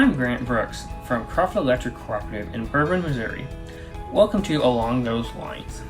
I'm Grant Brooks from Crawford Electric Cooperative in Bourbon, Missouri. Welcome to Along Those Lines.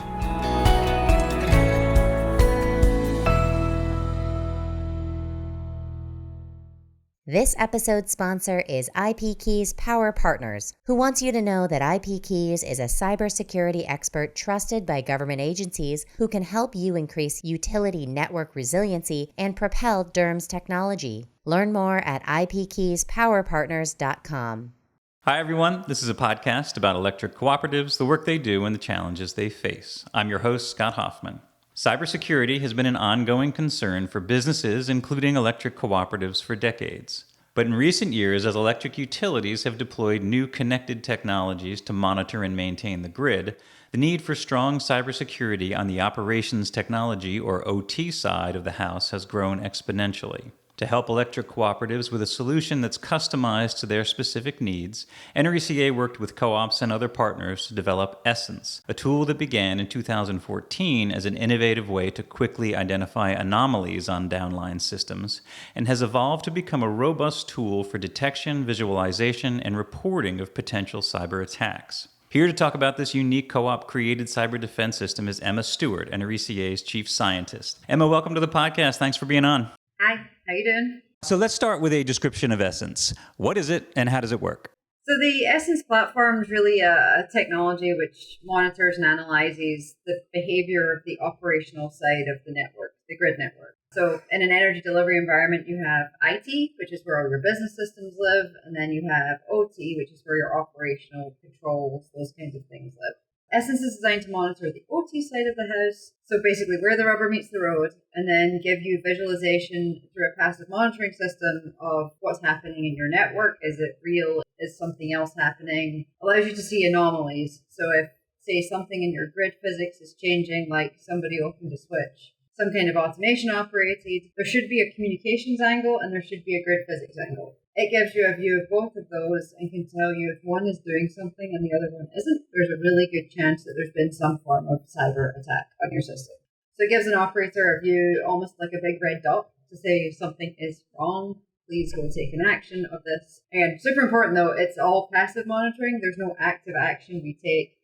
This episode's sponsor is IP Keys Power Partners, who wants you to know that IP Keys is a cybersecurity expert trusted by government agencies who can help you increase utility network resiliency and propel DERMS technology. Learn more at ipkeyspowerpartners.com. Hi, everyone. This is a podcast about electric cooperatives, the work they do, and the challenges they face. I'm your host, Scott Hoffman. Cybersecurity has been an ongoing concern for businesses, including electric cooperatives, for decades. But in recent years, as electric utilities have deployed new connected technologies to monitor and maintain the grid, the need for strong cybersecurity on the operations technology, or OT, side of the house has grown exponentially. To help electric cooperatives with a solution that's customized to their specific needs, NRECA worked with CoOps and other partners to develop Essence, a tool that began in 2014 as an innovative way to quickly identify anomalies on downline systems, and has evolved to become a robust tool for detection, visualization, and reporting of potential cyber attacks. Here to talk about this unique co-op-created cyber defense system is Emma Stewart, NRECA's chief scientist. Emma, welcome to the podcast. Thanks for being on. Hi, how you doing? So let's start with a description of Essence. What is it and how does it work? So the Essence platform is really a technology which monitors and analyzes the behavior of the operational side of the network, the grid network. So in an energy delivery environment, you have IT, which is where all your business systems live, and then you have OT, which is where your operational controls, those kinds of things live. Essence is designed to monitor the OT side of the house, so basically where the rubber meets the road, and then give you visualization through a passive monitoring system of what's happening in your network. Is it real? Is something else happening? Allows you to see anomalies. So if, say, something in your grid physics is changing, like somebody opened a switch, some kind of automation operated, there should be a communications angle and there should be a grid physics angle. It gives you a view of both of those and can tell you if one is doing something and the other one isn't. There's a really good chance that there's been some form of cyber attack on your system. So it gives an operator a view almost like a big red dot to say if something is wrong, please go take an action of this. And super important though, it's all passive monitoring. There's no active action we take.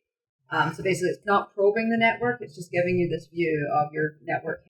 So basically it's not probing the network, it's just giving you this view of your network.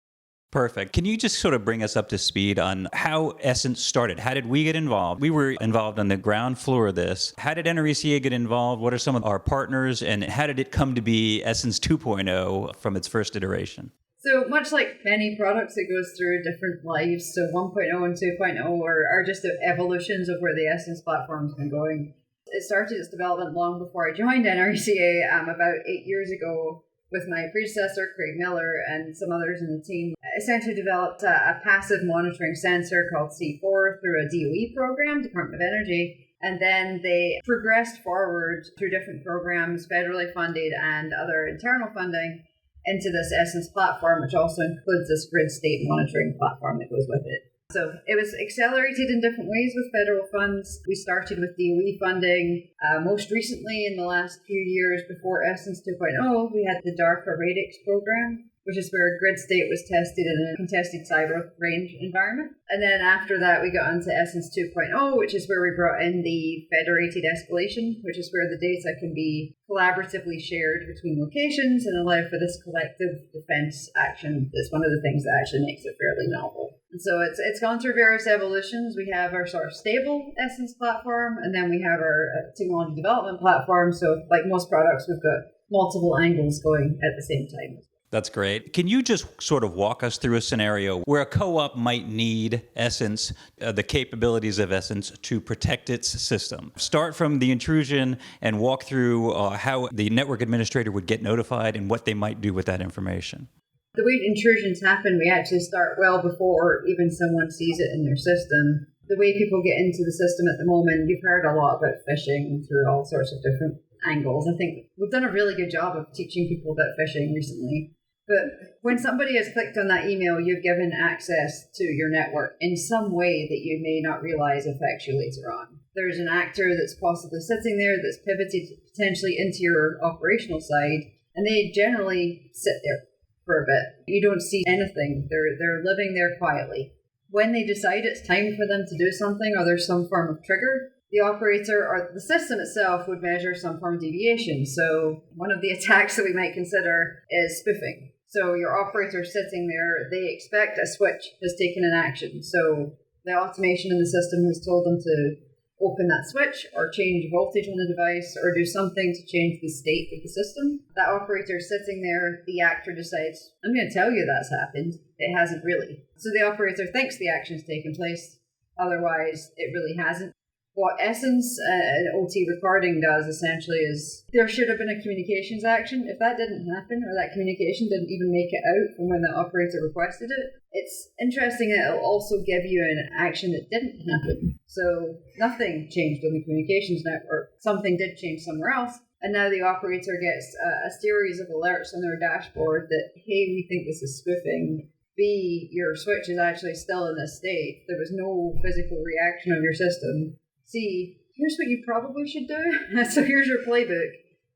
Perfect. Can you just sort of bring us up to speed on how Essence started? How did we get involved? We were involved on the ground floor of this. How did NRECA get involved? What are some of our partners? And how did it come to be Essence 2.0 from its first iteration? So much like many products, it goes through different lives. So 1.0 and 2.0 are just evolutions of where the Essence platform's been going. It started its development long before I joined NRECA about 8 years ago with my predecessor, Craig Miller, and some others in the team. Essentially developed a passive monitoring sensor called C4 through a DOE program, Department of Energy. And then they progressed forward through different programs, federally funded and other internal funding, into this Essence platform, which also includes this grid state monitoring platform that goes with it. So it was accelerated in different ways with federal funds. We started with DOE funding. Most recently, in the last few years before Essence 2.0, we had the DARPA Radix program, which is where grid state was tested in a contested cyber range environment. And then after that, we got onto Essence 2.0, which is where we brought in the federated escalation, which is where the data can be collaboratively shared between locations and allow for this collective defense action. That's one of the things that actually makes it fairly novel. And so it's gone through various evolutions. We have our sort of stable Essence platform, and then we have our technology development platform. So like most products, we've got multiple angles going at the same time. That's great. Can you just sort of walk us through a scenario where a co-op might need Essence, the capabilities of Essence to protect its system? Start from the intrusion and walk through how the network administrator would get notified and what they might do with that information. The way intrusions happen, we actually start well before even someone sees it in their system. The way people get into the system at the moment, you've heard a lot about phishing through all sorts of different angles. I think we've done a really good job of teaching people about phishing recently. But when somebody has clicked on that email, you've given access to your network in some way that you may not realize affects you later on. There's an actor that's possibly sitting there that's pivoted potentially into your operational side, and they generally sit there for a bit. You don't see anything. They're living there quietly. When they decide it's time for them to do something or there's some form of trigger, the operator or the system itself would measure some form of deviation. So one of the attacks that we might consider is spoofing. So your operator sitting there, they expect a switch has taken an action. So the automation in the system has told them to open that switch or change voltage on the device or do something to change the state of the system. That operator sitting there, the actor decides, I'm going to tell you that's happened. It hasn't really. So the operator thinks the action's taken place. Otherwise, it really hasn't. What Essence, an OT recording, does essentially is there should have been a communications action. If that didn't happen or that communication didn't even make it out from when the operator requested it, it's interesting that it'll also give you an action that didn't happen. So nothing changed on the communications network. Something did change somewhere else. And now the operator gets a series of alerts on their dashboard that, hey, we think this is spoofing. B, your switch is actually still in this state. There was no physical reaction of your system. C, here's what you probably should do. So here's your playbook.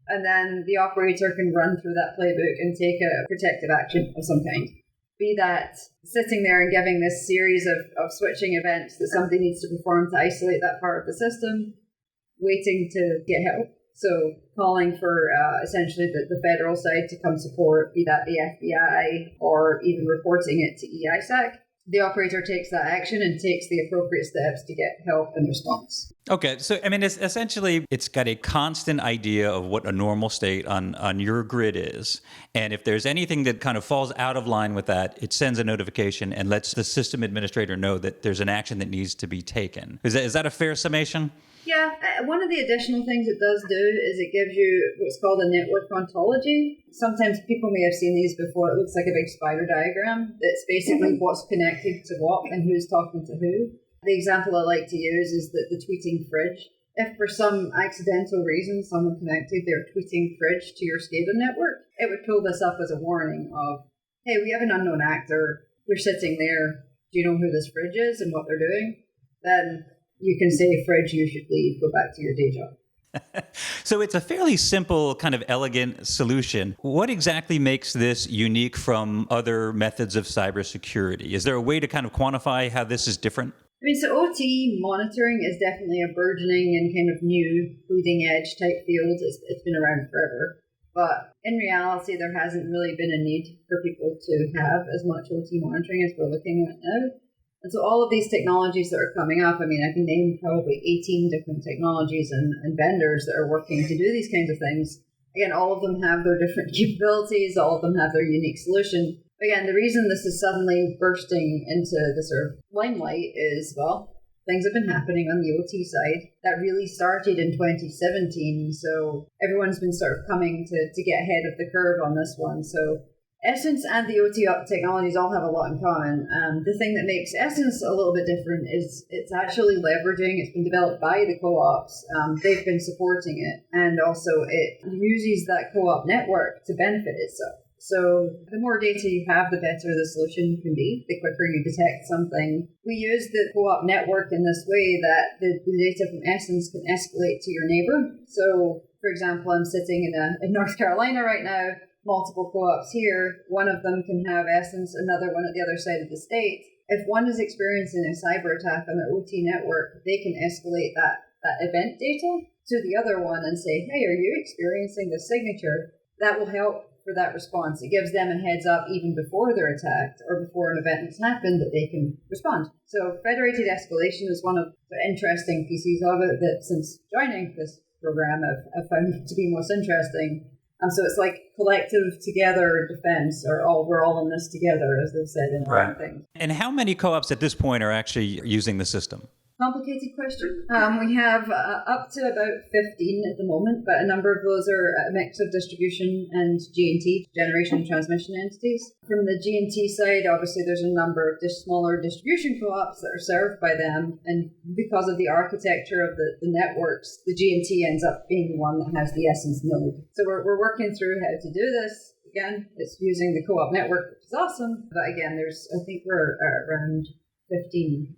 And then the operator can run through that playbook and take a protective action of some kind. Be that sitting there and giving this series of switching events that somebody needs to perform to isolate that part of the system, waiting to get help. So calling for essentially the federal side to come support, be that the FBI or even reporting it to EISEK. The operator takes that action and takes the appropriate steps to get help and response. Okay, so I mean, it's got a constant idea of what a normal state on your grid is. And if there's anything that kind of falls out of line with that, it sends a notification and lets the system administrator know that there's an action that needs to be taken. Is that a fair summation? Yeah, one of the additional things it does do is it gives you what's called a network ontology. Sometimes people may have seen these before. It looks like a big spider diagram. It's basically what's connected to what and who's talking to who. The example I like to use is the tweeting fridge. If for some accidental reason someone connected their tweeting fridge to your SCADA network, it would pull this up as a warning of, hey, we have an unknown actor. They're sitting there. Do you know who this fridge is and what they're doing? Then you can say, fridge, you should leave, go back to your day job. So it's a fairly simple, kind of elegant solution. What exactly makes this unique from other methods of cybersecurity? Is there a way to kind of quantify how this is different? I mean, so OT monitoring is definitely a burgeoning and kind of new bleeding edge type field. It's been around forever. But in reality, there hasn't really been a need for people to have as much OT monitoring as we're looking at now. And so all of these technologies that are coming up, I mean, I can name probably 18 different technologies and vendors that are working to do these kinds of things. Again, all of them have their different capabilities. All of them have their unique solution. Again, the reason this is suddenly bursting into the sort of limelight is, well, things have been happening on the OT side. That really started in 2017. So everyone's been sort of coming to get ahead of the curve on this one. So Essence and the OT technologies all have a lot in common. The thing that makes Essence a little bit different is it's actually leveraging, it's been developed by the CoOps. They've been supporting it. And also it uses that CoOp network to benefit itself. So the more data you have, the better the solution can be, the quicker you detect something. We use the CoOp network in this way that the data from Essence can escalate to your neighbor. So, for example, I'm sitting in North Carolina right now, multiple CoOps here. One of them can have Essence, another one at the other side of the state. If one is experiencing a cyber attack on their OT network, they can escalate that event data to the other one and say, hey, are you experiencing this signature? That will help for that response. It gives them a heads up even before they're attacked or before an event has happened that they can respond. So federated escalation is one of the interesting pieces of it that since joining this program I've found to be most interesting. So it's like collective together defense, or we're all in this together, as they've said in right. things. And how many co-ops at this point are actually using the system? Complicated question. We have up to about 15 at the moment, but a number of those are a mix of distribution and G&T, generation and transmission entities. From the G&T side, obviously there's a number of smaller distribution co-ops that are served by them, and because of the architecture of the networks, the G&T ends up being the one that has the Essence node. So we're working through how to do this. Again, it's using the co-op network, which is awesome, but again, I think we're around 15.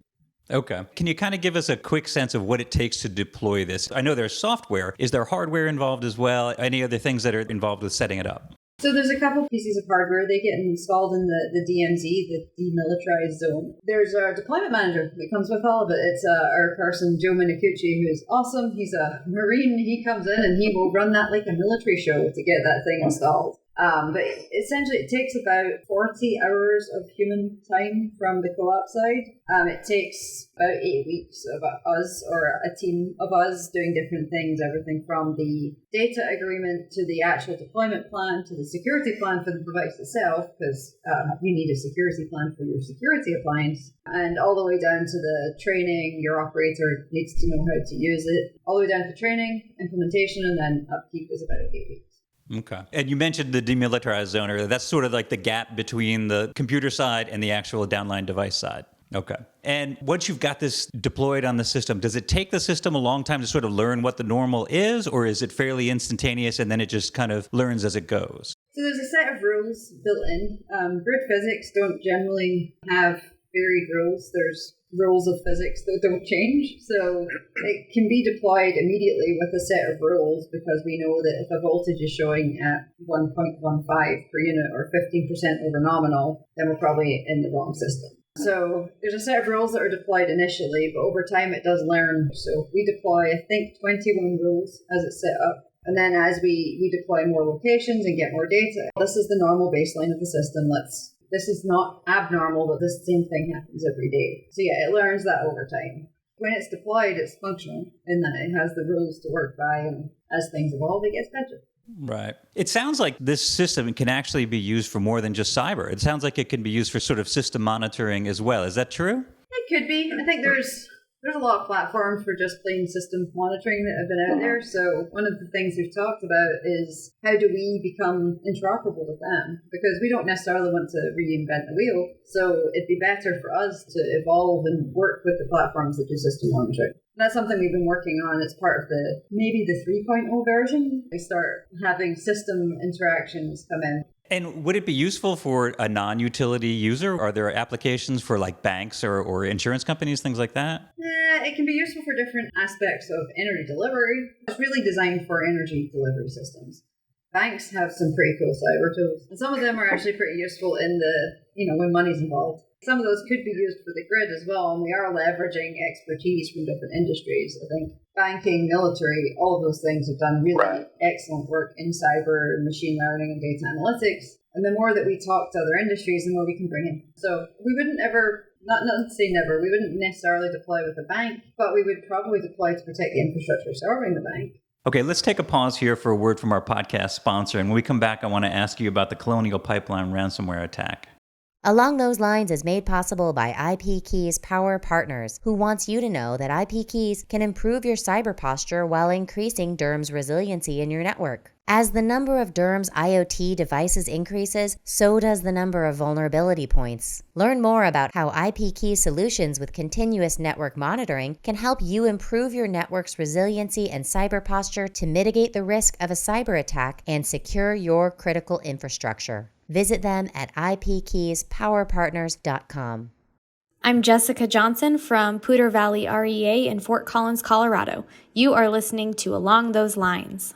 Okay. Can you kind of give us a quick sense of what it takes to deploy this? I know there's software. Is there hardware involved as well? Any other things that are involved with setting it up? So there's a couple pieces of hardware. They get installed in the DMZ, the demilitarized zone. There's a deployment manager that comes with all of it. It's our person, Joe Minicucci, who's awesome. He's a Marine. He comes in and he will run that like a military show to get that thing installed. But essentially, it takes about 40 hours of human time from the co-op side. It takes about 8 weeks of us, or a team of us, doing different things, everything from the data agreement to the actual deployment plan to the security plan for the device itself, because you need a security plan for your security appliance, and all the way down to the training. Your operator needs to know how to use it, all the way down to training, implementation, and then upkeep is about 8 weeks. Okay. And you mentioned the demilitarized zone earlier. That's sort of like the gap between the computer side and the actual downline device side. Okay. And once you've got this deployed on the system, does it take the system a long time to sort of learn what the normal is, or is it fairly instantaneous and then it just kind of learns as it goes? So there's a set of rules built in. Grid physics don't generally have varied rules. There's rules of physics that don't change. So it can be deployed immediately with a set of rules, because we know that if a voltage is showing at 1.15 per unit or 15% over nominal, then we're probably in the wrong system. So there's a set of rules that are deployed initially, but over time it does learn. So we deploy, I think, 21 rules as it's set up. And then as we deploy more locations and get more data, this is the normal baseline of the system. This is not abnormal that this same thing happens every day. So yeah, it learns that over time. When it's deployed, it's functional in that it has the rules to work by, and as things evolve, it gets better. Right. It sounds like this system can actually be used for more than just cyber. It sounds like it can be used for sort of system monitoring as well. Is that true? It could be. I think there's a lot of platforms for just plain system monitoring that have been out there. So one of the things we've talked about is, how do we become interoperable with them? Because we don't necessarily want to reinvent the wheel. So it'd be better for us to evolve and work with the platforms that do system monitoring. That's something we've been working on as part of maybe the 3.0 version. We start having system interactions come in. And would it be useful for a non-utility user? Are there applications for like banks or insurance companies, things like that? It can be useful for different aspects of energy delivery. It's really designed for energy delivery systems. Banks have some pretty cool cyber tools, and some of them are actually pretty useful in when money's involved. Some of those could be used for the grid as well, and we are leveraging expertise from different industries. I think banking, military, all of those things have done really excellent work in cyber, machine learning, and data analytics. And the more that we talk to other industries, the more we can bring in. So we wouldn't ever, not to say never, we wouldn't necessarily deploy with a bank, but we would probably deploy to protect the infrastructure serving the bank. Okay, let's take a pause here for a word from our podcast sponsor. And when we come back, I want to ask you about the Colonial pipeline ransomware attack. Along Those Lines is made possible by IP Keys Power Partners, who wants you to know that IP Keys can improve your cyber posture while increasing DERMS resiliency in your network. As the number of DERMS IoT devices increases, so does the number of vulnerability points. Learn more about how IP Keys solutions with continuous network monitoring can help you improve your network's resiliency and cyber posture to mitigate the risk of a cyber attack and secure your critical infrastructure. Visit them at ipkeyspowerpartners.com. I'm Jessica Johnson from Poudre Valley REA in Fort Collins, Colorado. You are listening to Along Those Lines.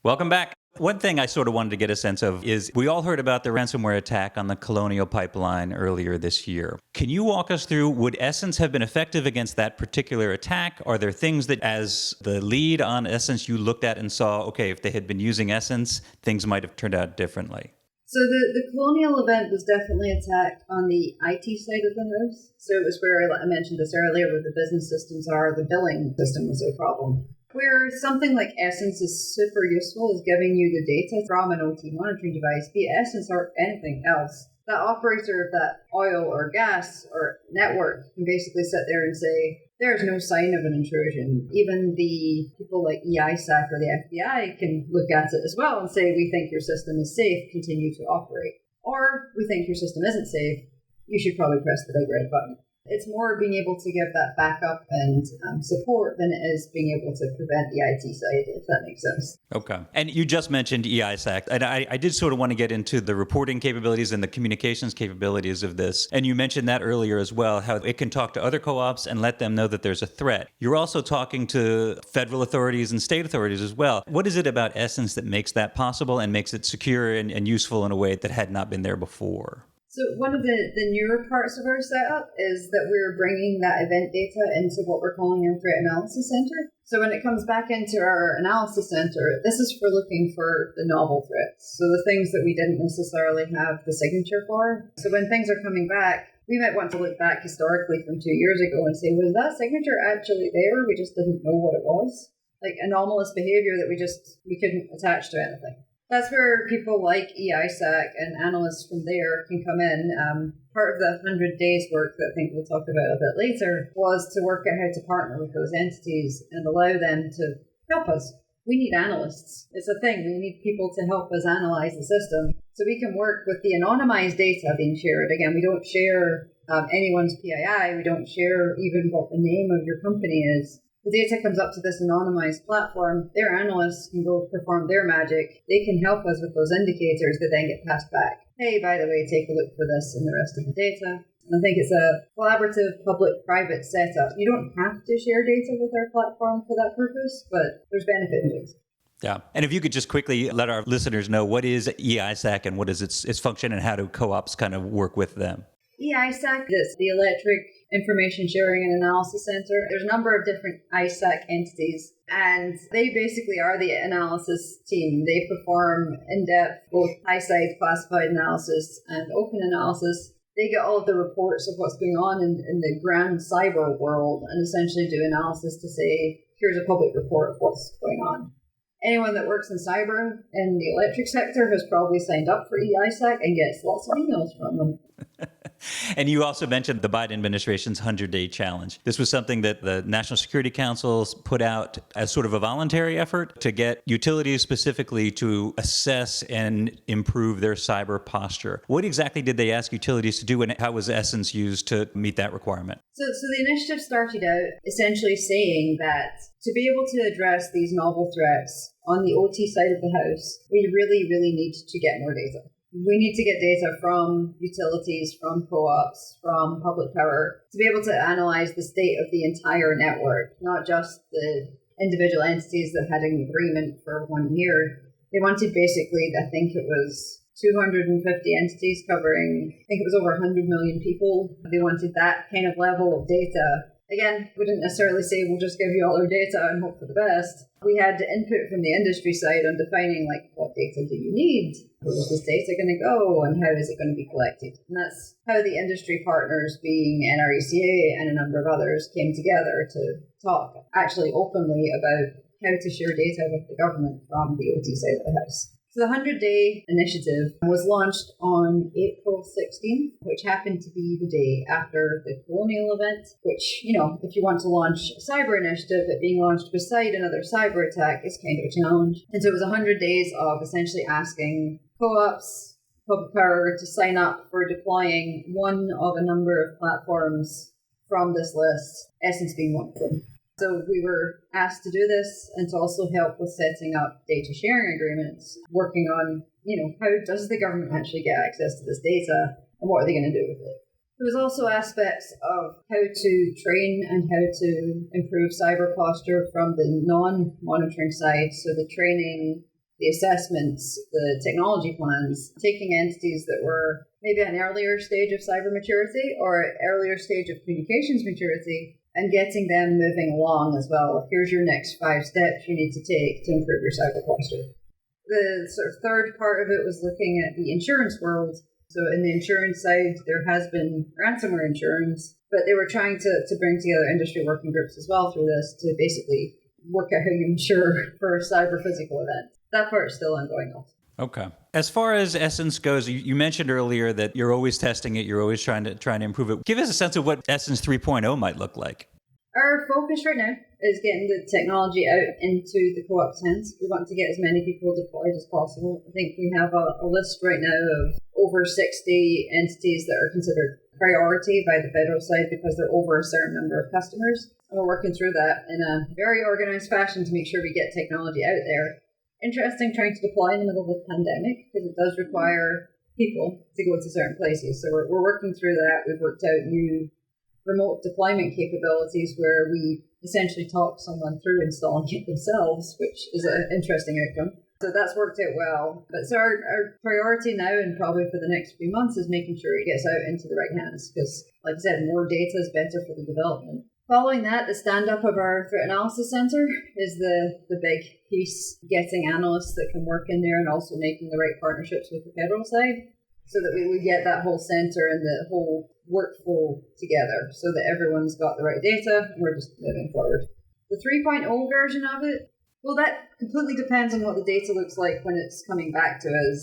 Welcome back. One thing I sort of wanted to get a sense of is we all heard about the ransomware attack on the Colonial pipeline earlier this year. Can you walk us through, would Essence have been effective against that particular attack? Are there things that as the lead on Essence you looked at and saw, okay, if they had been using Essence, things might have turned out differently? So the Colonial event was definitely attacked on the IT side of the house. So it was where I mentioned this earlier, where the business systems are, the billing system was a problem. Where something like Essence is super useful is giving you the data from an OT monitoring device, be it Essence or anything else. That operator of that oil or gas or network can basically sit there and say, there's no sign of an intrusion. Even the people like EISEK or the FBI can look at it as well and say, we think your system is safe, continue to operate. Or we think your system isn't safe, you should probably press the big red button. It's more being able to give that backup and support than it is being able to prevent the IT side, if that makes sense. Okay. And you just mentioned EISEK, and I did sort of want to get into the reporting capabilities and the communications capabilities of this. And you mentioned that earlier as well, how it can talk to other co-ops and let them know that there's a threat. You're also talking to federal authorities and state authorities as well. What is it about Essence that makes that possible and makes it secure and useful in a way that had not been there before? So one of the newer parts of our setup is that we're bringing that event data into what we're calling our threat analysis center. So when it comes back into our analysis center, this is for looking for the novel threats. So the things that we didn't necessarily have the signature for. So when things are coming back, we might want to look back historically from 2 years ago and say, was that signature actually there? We just didn't know what it was. Like anomalous behavior that we couldn't attach to anything. That's where people like EISEK and analysts from there can come in. Part of the 100 days work that I think we'll talk about a bit later was to work out how to partner with those entities and allow them to help us. We need analysts. It's a thing. We need people to help us analyze the system so we can work with the anonymized data being shared. Again, we don't share anyone's PII. We don't share even what the name of your company is. The data comes up to this anonymized platform. Their analysts can go perform their magic. They can help us with those indicators that then get passed back. Hey, by the way, take a look for this and the rest of the data. And I think it's a collaborative public-private setup. You don't have to share data with our platform for that purpose, but there's benefit in doing so. Yeah. And if you could just quickly let our listeners know, what is EISEK and what is its function and how do co-ops kind of work with them? EISEK is the Electric Information Sharing and Analysis Center. There's a number of different EISEK entities, and they basically are the analysis team. They perform in-depth, both high-side classified analysis and open analysis. They get all of the reports of what's going on in the grand cyber world and essentially do analysis to say, here's a public report of what's going on. Anyone that works in cyber in the electric sector has probably signed up for EISEK and gets lots of emails from them. And you also mentioned the Biden administration's 100-day challenge. This was something that the National Security Council put out as sort of a voluntary effort to get utilities specifically to assess and improve their cyber posture. What exactly did they ask utilities to do, and how was Essence used to meet that requirement? So the initiative started out essentially saying that to be able to address these novel threats on the OT side of the house, we really, really need to get more data. We need to get data from utilities, from co-ops, from public power to be able to analyze the state of the entire network, not just the individual entities that had an agreement for 1 year. They wanted basically, I think it was 250 entities covering, I think it was over 100 million people. They wanted that kind of level of data. Again, we didn't necessarily say we'll just give you all our data and hope for the best. We had input from the industry side on defining what data do you need? Where is this data going to go and how is it going to be collected? And that's how the industry partners, being NRECA and a number of others, came together to talk actually openly about how to share data with the government from the OT side of the house. So the 100-day initiative was launched on April 16th, which happened to be the day after the Colonial event, which, if you want to launch a cyber initiative, it being launched beside another cyber attack is kind of a challenge. And so it was 100 days of essentially asking co-ops, public power to sign up for deploying one of a number of platforms from this list, Essence being one of them. So we were asked to do this and to also help with setting up data sharing agreements, working on, how does the government actually get access to this data and what are they going to do with it? There was also aspects of how to train and how to improve cyber posture from the non-monitoring side. So the training, the assessments, the technology plans, taking entities that were maybe an earlier stage of cyber maturity or an earlier stage of communications maturity, and getting them moving along as well. Here's your next 5 steps you need to take to improve your cyber posture. The sort of third part of it was looking at the insurance world. So in the insurance side, there has been ransomware insurance, but they were trying to bring together industry working groups as well through this to basically work out how you insure for cyber physical events. That part is still ongoing also. Okay. As far as Essence goes, you mentioned earlier that you're always testing it, you're always trying to improve it. Give us a sense of what Essence 3.0 might look like. Our focus right now is getting the technology out into the co-op hands. We want to get as many people deployed as possible. I think we have a list right now of over 60 entities that are considered priority by the federal side because they're over a certain number of customers. And we're working through that in a very organized fashion to make sure we get technology out there. Interesting trying to deploy in the middle of a pandemic because it does require people to go to certain places. So we're working through that. We've worked out new remote deployment capabilities where we essentially talk someone through installing it themselves, which is an interesting outcome. So that's worked out well. But so our priority now and probably for the next few months is making sure it gets out into the right hands because, like I said, more data is better for the development. Following that, the stand-up of our Threat Analysis Center is the big piece, getting analysts that can work in there and also making the right partnerships with the federal side so that we get that whole center and the whole workflow together so that everyone's got the right data and we're just moving forward. The 3.0 version of it, well, that completely depends on what the data looks like when it's coming back to us.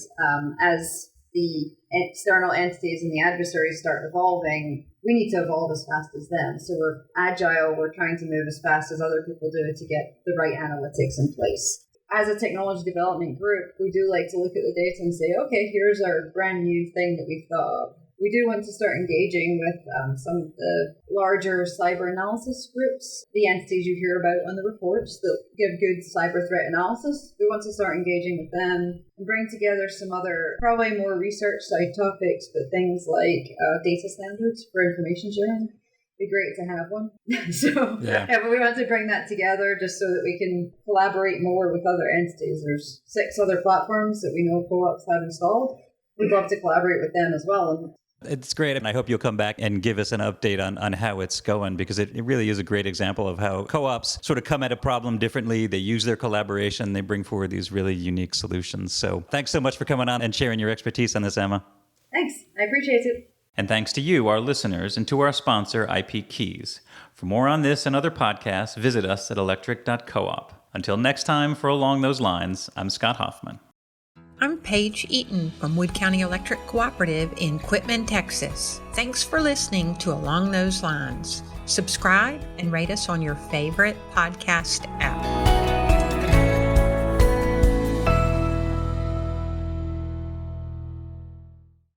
As the external entities and the adversaries start evolving, we need to evolve as fast as them. So we're agile, we're trying to move as fast as other people do to get the right analytics in place. As a technology development group, we do like to look at the data and say, okay, here's our brand new thing that we've thought of. We do want to start engaging with some of the larger cyber analysis groups, the entities you hear about on the reports that give good cyber threat analysis. We want to start engaging with them and bring together some other, probably more research side topics, but things like data standards for information sharing. It'd be great to have one. But we want to bring that together just so that we can collaborate more with other entities. There's 6 other platforms that we know CoOps have installed. We'd love to collaborate with them as well. It's great, and I hope you'll come back and give us an update on how it's going, because it really is a great example of how co-ops sort of come at a problem differently. They use their collaboration. They bring forward these really unique solutions. So thanks so much for coming on and sharing your expertise on this, Emma. Thanks. I appreciate it. And thanks to you, our listeners, and to our sponsor, IP Keys. For more on this and other podcasts, visit us at electric.coop. Until next time, for Along Those Lines, I'm Scott Hoffman. I'm Paige Eaton from Wood County Electric Cooperative in Quitman, Texas. Thanks for listening to Along Those Lines. Subscribe and rate us on your favorite podcast app.